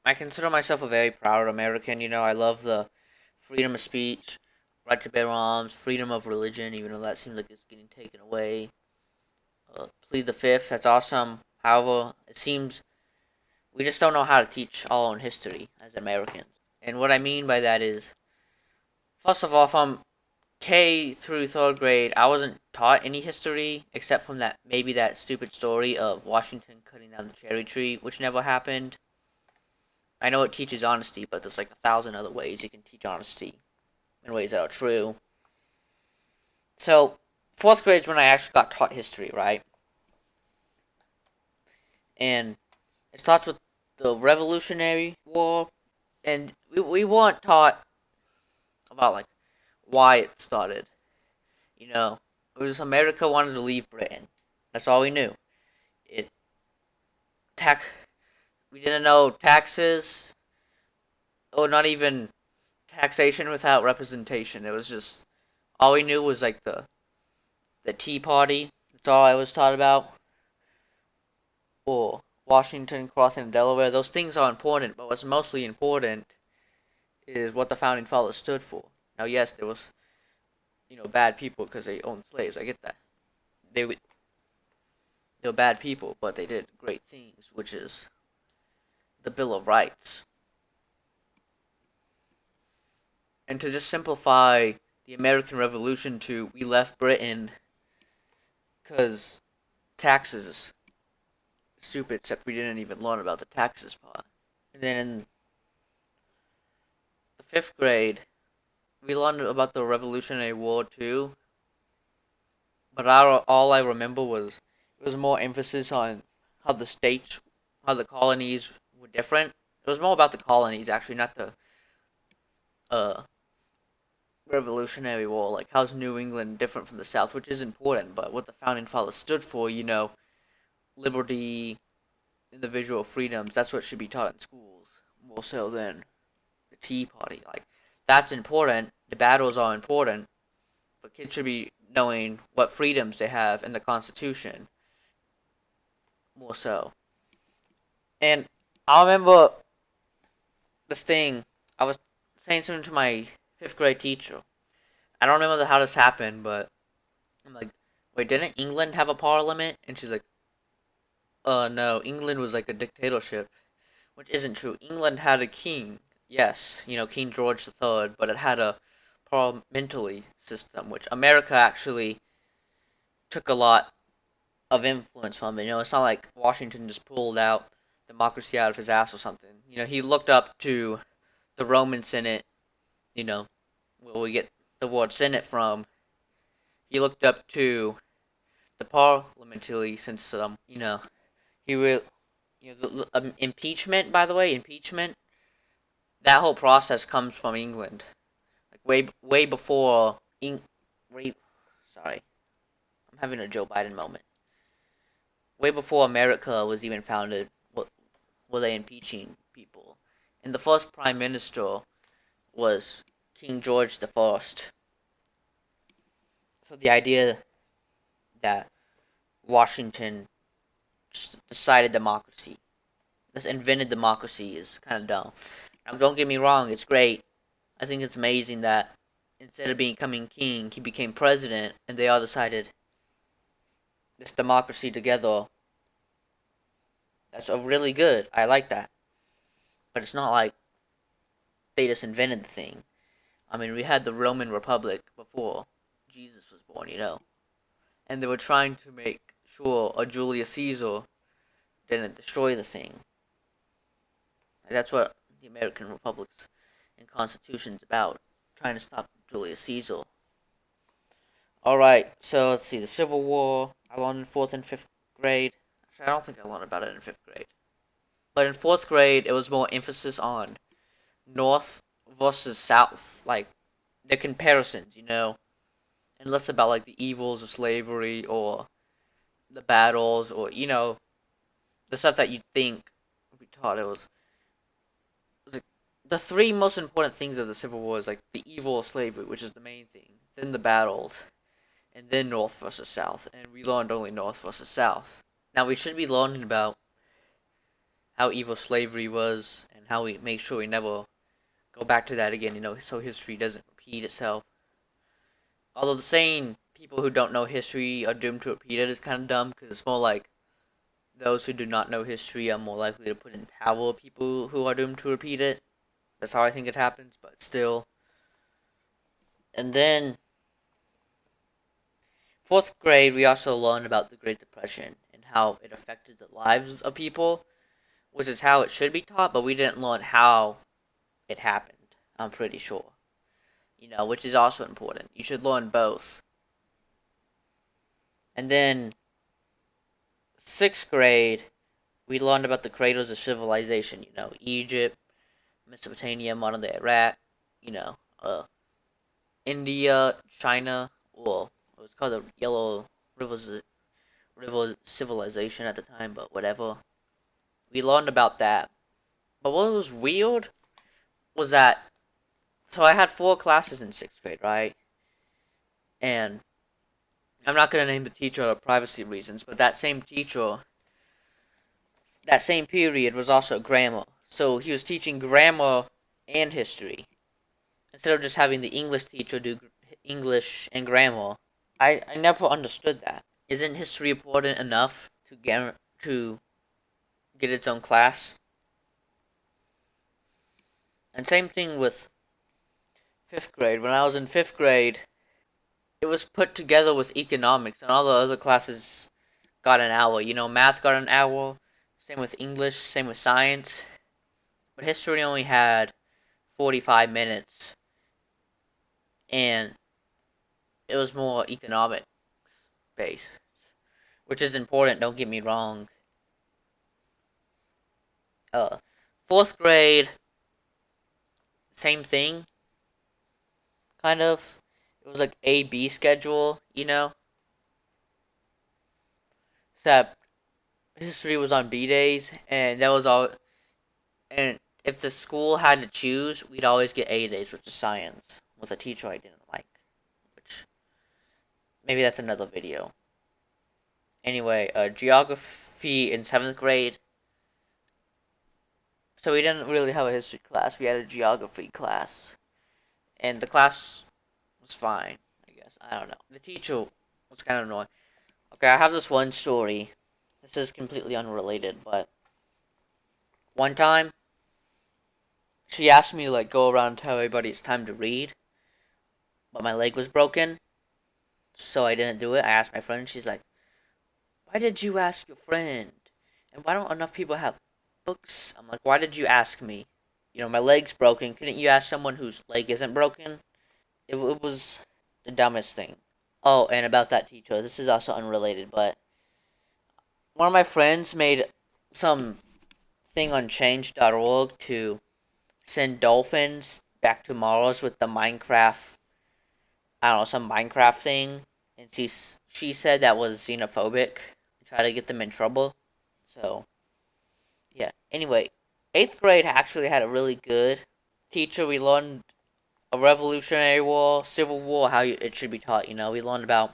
I consider myself a very proud American. I love the freedom of speech, right to bear arms, freedom of religion, even though that seems like it's getting taken away. Plead the fifth, that's awesome. However, it seems we just don't know how to teach our own history as Americans. And what I mean by that is, first of all, from K through third grade, I wasn't taught any history except from that stupid story of Washington cutting down the cherry tree, which never happened. I know it teaches honesty, but there's like 1,000 other ways you can teach honesty in ways that are true. So, fourth grade is when I actually got taught history, right? And it starts with the Revolutionary War, and we weren't taught about like why it started. It was America wanted to leave Britain. That's all we knew. It tax. We didn't know taxes, or not even taxation without representation. It was just all we knew was like the Tea Party. That's all I was taught about. Or Washington crossing Delaware. Those things are important, but what's mostly important is what the founding fathers stood for. Now, yes, there was bad people because they owned slaves. I get that. They were bad people, but they did great things, which is the Bill of Rights. And to just simplify the American Revolution to we left Britain because taxes is stupid, except we didn't even learn about the taxes part. And then in the fifth grade, we learned about the Revolutionary War too. But all I remember was it was more emphasis on how the states, how the colonies were different. It was more about the colonies actually, not the uh Revolutionary War. Like how's New England different from the South, which is important. But what the founding fathers stood for, liberty, individual freedoms. That's what should be taught in schools more so than the Tea Party. Like that's important. The battles are important, but kids should be knowing what freedoms they have in the Constitution more so. And I remember this thing. I was saying something to my fifth grade teacher. I don't remember how this happened, but I'm like, wait, didn't England have a parliament? And she's like, no, England was like a dictatorship, which isn't true. England had a king, yes, King George III, but it had a parliamentary system, which America actually took a lot of influence from it. It's not like Washington just pulled out democracy out of his ass or something. He looked up to the Roman Senate, where we get the word Senate from. He looked up to the parliamentary system. He will. Impeachment, by the way, impeachment. That whole process comes from England, like way before. Way, sorry, I'm having a Joe Biden moment. Way before America was even founded, were they impeaching people? And the first prime minister was King George the First. So the idea that Washington just decided democracy, just invented democracy, is kind of dumb. Now, don't get me wrong, it's great. I think it's amazing that instead of becoming king, he became president, and they all decided this democracy together. That's really good. I like that. But it's not like they just invented the thing. I mean, we had the Roman Republic before Jesus was born. And they were trying to make sure a Julius Caesar didn't destroy the thing. And that's what the American Republic's and Constitution's about. Trying to stop Julius Caesar. Alright, so let's see. The Civil War, I learned in 4th and 5th grade. Actually, I don't think I learned about it in 5th grade. But in 4th grade, it was more emphasis on North versus South. Like, the comparisons, and less about, like, the evils of slavery or the battles or, the stuff that you'd think we taught. It was like, the three most important things of the Civil War is, like, the evil of slavery, which is the main thing, then the battles, and then North versus South, and we learned only North versus South. Now, we should be learning about how evil slavery was, and how we make sure we never go back to that again, so history doesn't repeat itself. Although the saying people who don't know history are doomed to repeat it is kind of dumb, because it's more like those who do not know history are more likely to put in power people who are doomed to repeat it. That's how I think it happens, but still. And then, fourth grade, we also learned about the Great Depression and how it affected the lives of people, which is how it should be taught, but we didn't learn how it happened, I'm pretty sure. Which is also important. You should learn both. And then, sixth grade, we learned about the cradles of civilization, Egypt, Mesopotamia, modern day Iraq, you know, India, China, well, it was called the Yellow River Civilization at the time, but whatever. We learned about that. But what was weird was that, so I had 4 classes in 6th grade, right? And I'm not going to name the teacher out of privacy reasons, but that same teacher, that same period was also grammar. So he was teaching grammar and history. Instead of just having the English teacher do English and grammar. I never understood that. Isn't history important enough to get its own class? And same thing with 5th grade. When I was in 5th grade, it was put together with economics, and all the other classes got an hour. Math got an hour, same with English, same with science. But history only had 45 minutes, and it was more economics based, which is important, don't get me wrong. 4th grade, same thing, kind of. It was like A-B schedule, except history was on B days, and that was all. And if the school had to choose, we'd always get A days, which is science, with a teacher I didn't like. Which, maybe that's another video. Anyway, geography in 7th grade. So we didn't really have a history class, we had a geography class. And the class was fine, I guess. I don't know. The teacher was kind of annoying. Okay, I have this one story. This is completely unrelated, but one time, she asked me to go around and tell everybody it's time to read, but my leg was broken, so I didn't do it. I asked my friend, she's like, "Why did you ask your friend? And why don't enough people have books?" I'm like, "Why did you ask me? My leg's broken. Couldn't you ask someone whose leg isn't broken?" It was the dumbest thing. Oh, and about that teacher, this is also unrelated, but one of my friends made some thing on change.org to send dolphins back to Mars with the Minecraft, I don't know, some Minecraft thing, and she said that was xenophobic, try to get them in trouble. So, yeah. Anyway, 8th grade actually had a really good teacher. We learned a Revolutionary War, Civil War, how it should be taught. We learned about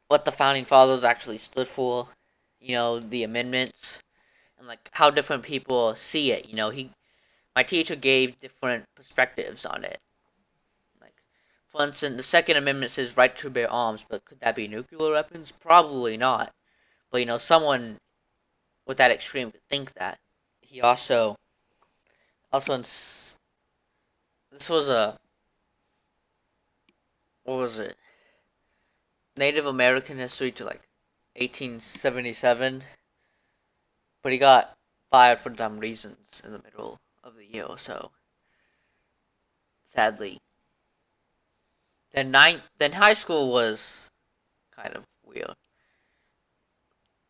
what the founding fathers actually stood for. The amendments, and how different people see it. My teacher gave different perspectives on it. For instance, the Second Amendment says right to bear arms, but could that be nuclear weapons? Probably not. But someone with that extreme could think that. He also, this was what was it? Native American history to 1877, but he got fired for dumb reasons in the middle of the year. So sadly, then high school was kind of weird.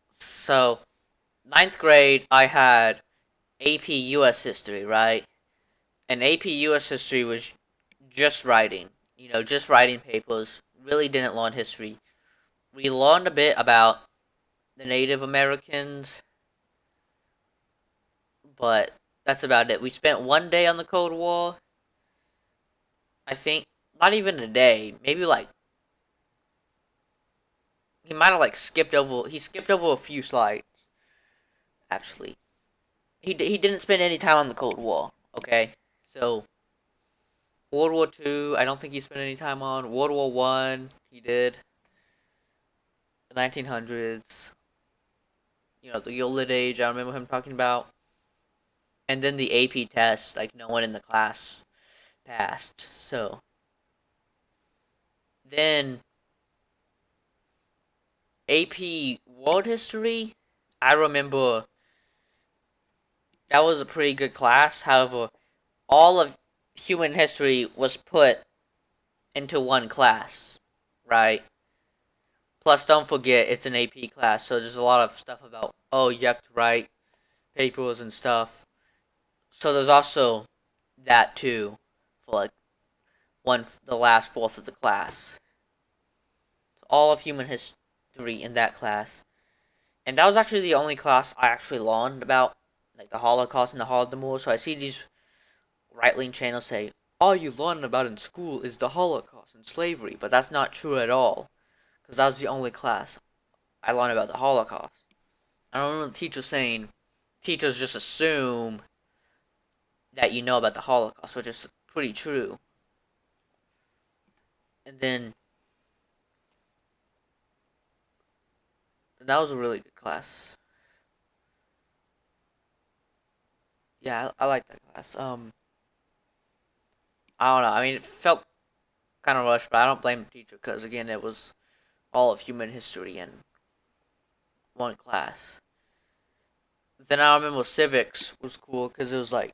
So 9th grade, I had AP US history, right? And AP US history was just writing, just writing papers. Really didn't learn history. We learned a bit about the Native Americans, but that's about it. We spent one day on the Cold War. I think not even a day. Maybe he might have skipped over. He skipped over a few slides. actually. He didn't spend any time on the Cold War. Okay, so World War II, I don't think he spent any time on. World War One, he did. The 1900s, the Gilded Age. I remember him talking about. And then the AP test, like no one in the class passed. So then AP World History, I remember that was a pretty good class. However, all of human history was put into one class, right? Plus, don't forget it's an AP class, so there's a lot of stuff about you have to write papers and stuff. So there's also that too for like the last fourth of the class. So all of human history in that class, and that was actually the only class I actually learned about, like the Holocaust and the Holodomor. So I see these right-wing channels say all you learn about in school is the Holocaust and slavery, but that's not true at all, because that was the only class I learned about the Holocaust. I don't remember the teacher saying teachers just assume that you know about the Holocaust, which is pretty true. And then that was a really good class. Yeah, I like that class. I don't know. I mean, it felt kind of rushed, but I don't blame the teacher because again, it was all of human history in one class. Then I remember civics was cool because it was like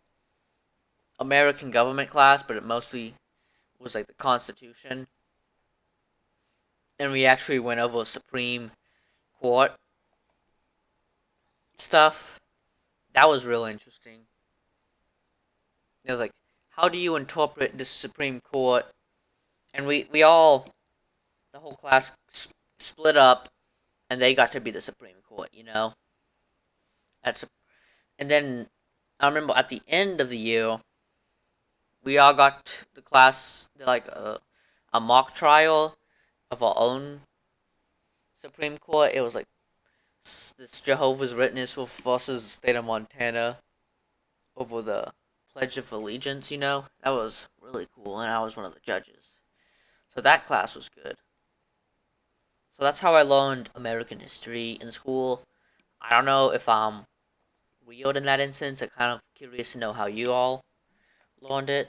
American government class, but it mostly was like the Constitution, and we actually went over Supreme Court stuff. That was real interesting. It was like, how do you interpret the Supreme Court? And we all, the whole class split up, and they got to be the Supreme Court. That's and then I remember at the end of the year, we all got the class like a mock trial of our own Supreme Court. It was like this Jehovah's Witness versus the state of Montana over the Pledge of Allegiance. That was really cool, and I was one of the judges. So that class was good. So that's how I learned American history in school. I don't know if I'm weird in that instance. I'm kind of curious to know how you all learned it.